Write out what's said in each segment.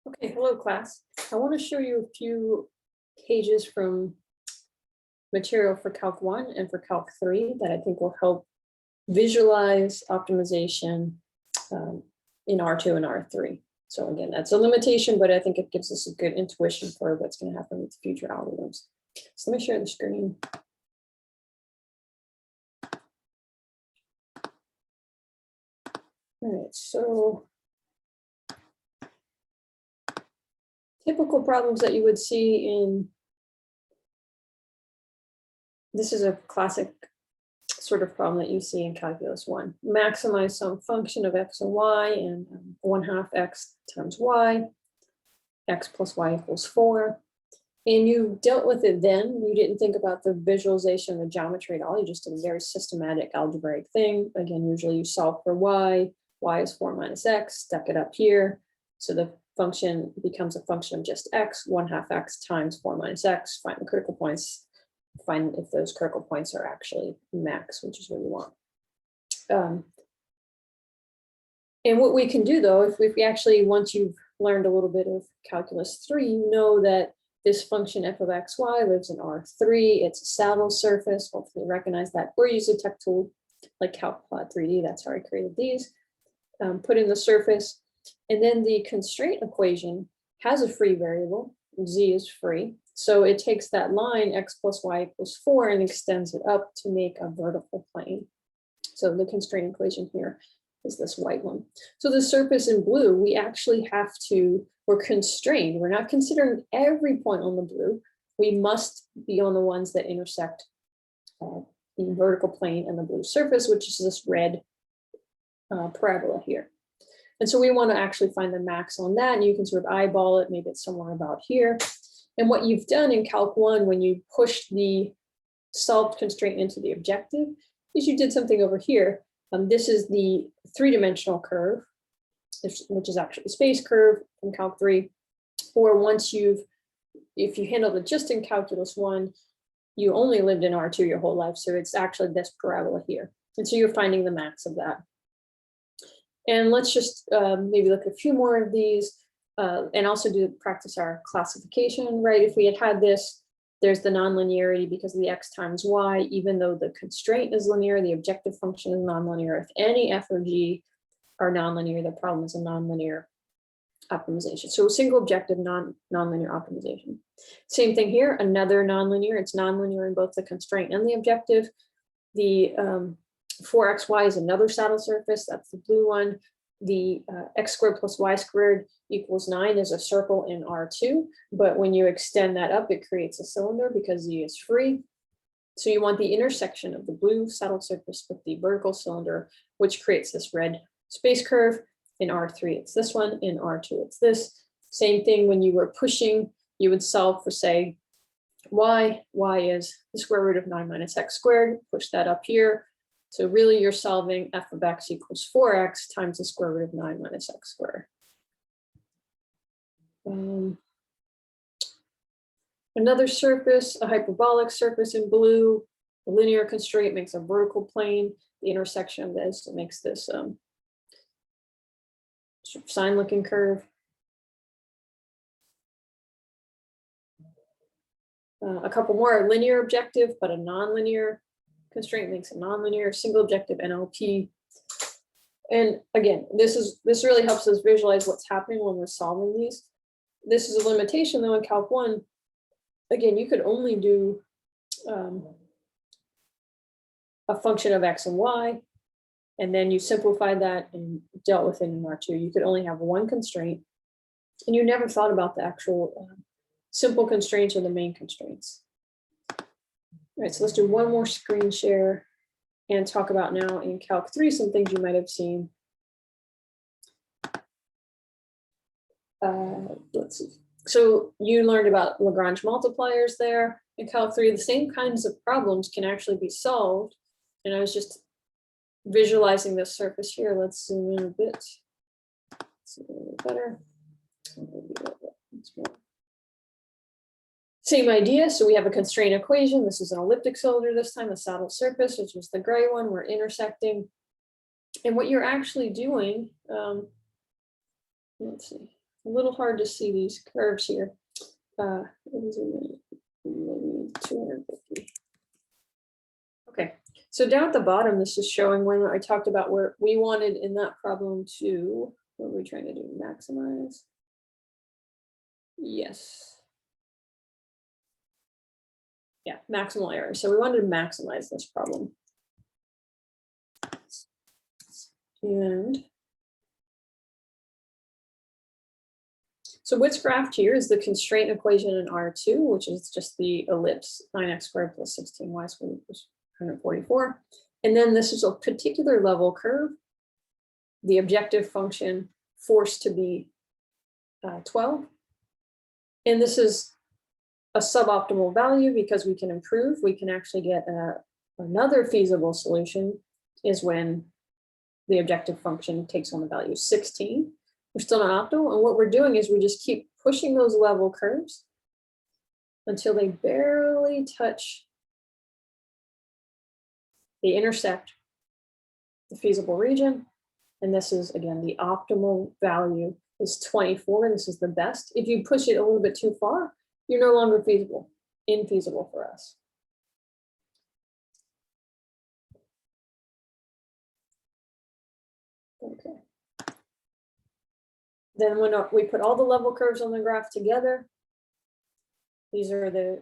Okay, hello class. I want to show you a few pages from material for Calc 1 and for Calc 3 that I think will help visualize optimization in R2 and R3. So again, that's a limitation, but I think it gives us a good intuition for what's going to happen with future algorithms. So let me share the screen. All right, so typical problems that you would see in, this is a classic sort of problem that you see in Calculus 1. Maximize some function of x and y and 1/2 x times y, x plus y equals 4. And you dealt with it then. You didn't think about the visualization, the geometry at all. You just did a very systematic algebraic thing. Again, usually you solve for y is 4 minus x, stuck it up here. So the function becomes a function of just x, 1/2 x times 4 minus x, find the critical points, find if those critical points are actually max, which is what you want. And what we can do though, if we actually, once you've learned a little bit of calculus 3, you know that this function f of x, y lives in R3. It's a saddle surface. Hopefully you recognize that. Or use a tech tool like Calcplot 3D. That's how I created these. Put in the surface. And then the constraint equation has a free variable. Z is free. So it takes that line x plus y equals 4 and extends it up to make a vertical plane. So the constraint equation here is this white one. So the surface in blue, we actually have to, we're constrained. We're not considering every point on the blue. We must be on the ones that intersect the vertical plane and the blue surface, which is this red parabola here. And so we want to actually find the max on that, and you can sort of eyeball it. Maybe it's somewhere about here. And what you've done in Calc 1, when you push the solved constraint into the objective, is you did something over here. This is the three-dimensional curve, which is actually the space curve from Calc 3. Or once if you handled it just in Calculus 1, you only lived in R2 your whole life. So it's actually this parabola here. And so you're finding the max of that. And let's just maybe look at a few more of these and also practice our classification, right? If we had this, there's the nonlinearity because of the x times y, even though the constraint is linear, the objective function is nonlinear. If any f or g are nonlinear, the problem is a nonlinear optimization. So single objective nonlinear optimization. Same thing here, another nonlinear. It's nonlinear in both the constraint and the objective. The 4xy is another saddle surface. That's the blue one. The x squared plus y squared equals 9 is a circle in R2. But when you extend that up, it creates a cylinder because Z is free. So you want the intersection of the blue saddle surface with the vertical cylinder, which creates this red space curve. In R3, it's this one. In R2, it's this. Same thing when you were pushing, you would solve for, say, y. Y is the square root of 9 minus x squared. Push that up here. So really you're solving f of x equals 4x times the square root of 9 minus x squared. Another surface, a hyperbolic surface in blue. The linear constraint makes a vertical plane. The intersection of this makes this sort of sine-looking curve. A couple more, linear objective, but a nonlinear constraint makes a nonlinear single objective NLP. And again, this really helps us visualize what's happening when we're solving these. This is a limitation though in Calc 1. Again, you could only do a function of x and y, and then you simplified that and dealt with it in R2. You could only have one constraint, and you never thought about the actual simple constraints or the main constraints. All right, so let's do one more screen share and talk about now in Calc 3 some things you might have seen. Let's see. So you learned about Lagrange multipliers there in Calc 3. The same kinds of problems can actually be solved. And I was just visualizing this surface here. Let's zoom in a bit. See a little better. Maybe a little bit. Once more. Same idea. So we have a constraint equation. This is an elliptic cylinder this time, a saddle surface, which was the gray one. We're intersecting. And what you're actually doing, let's see. a little hard to see these curves here. Maybe 250. Okay, so down at the bottom, this is showing when I talked about where we wanted in that problem to, what were we trying to do, maximize? Yes. Yeah, maximal error. So we wanted to maximize this problem. And so what's graphed here is the constraint equation in R2, which is just the ellipse 9x squared plus 16y squared equals 144. And then this is a particular level curve, the objective function forced to be 12. And this is a suboptimal value because we can improve. We can actually get another feasible solution is when the objective function takes on the value 16. We're still not optimal. And what we're doing is we just keep pushing those level curves until they barely touch, they intersect the feasible region. And this is, again, the optimal value is 24. This is the best. If you push it a little bit too far, you're no longer feasible, infeasible for us. Okay. Then when we put all the level curves on the graph together, these are the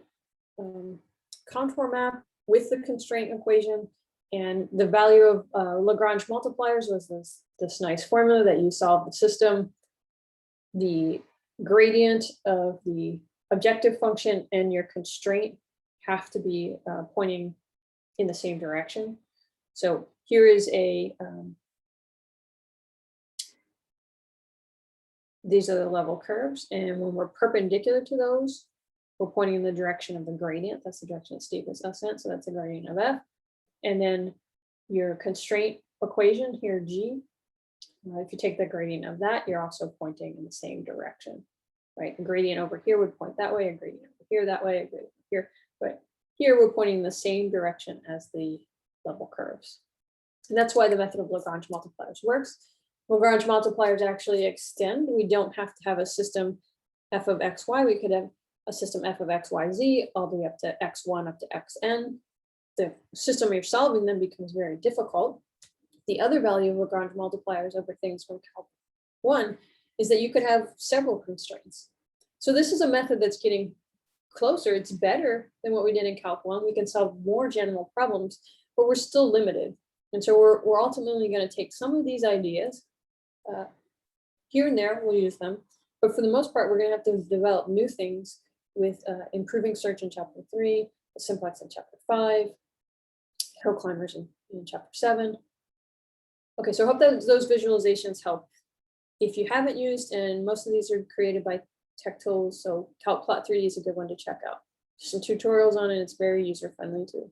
contour map with the constraint equation, and the value of Lagrange multipliers was this nice formula that you solve the system. The gradient of the objective function and your constraint have to be pointing in the same direction. So here is a, these are the level curves, and when we're perpendicular to those, we're pointing in the direction of the gradient. That's the direction of steepest ascent, so that's the gradient of f. And then your constraint equation here, g, if you take the gradient of that, you're also pointing in the same direction, right? A gradient over here would point that way, a gradient over here that way, a gradient here, but here we're pointing in the same direction as the level curves. And that's why the method of Lagrange multipliers works. Lagrange multipliers actually extend. We don't have to have a system f of xy. We could have a system f of xyz all the way up to x1 up to xn. The system you're solving then becomes very difficult. The other value of Lagrange multipliers over things from Calc 1 is that you could have several constraints. So this is a method that's getting closer. It's better than what we did in Calc 1. We can solve more general problems, but we're still limited. And so we're ultimately going to take some of these ideas here and there, we'll use them. But for the most part, we're going to have to develop new things with improving search in chapter 3, simplex in chapter 5, hill climbers in chapter 7. Okay, so I hope that those visualizations help. If you haven't used, and most of these are created by Tech Tools, so CalcPlot 3D is a good one to check out. Some tutorials on it, it's very user-friendly too.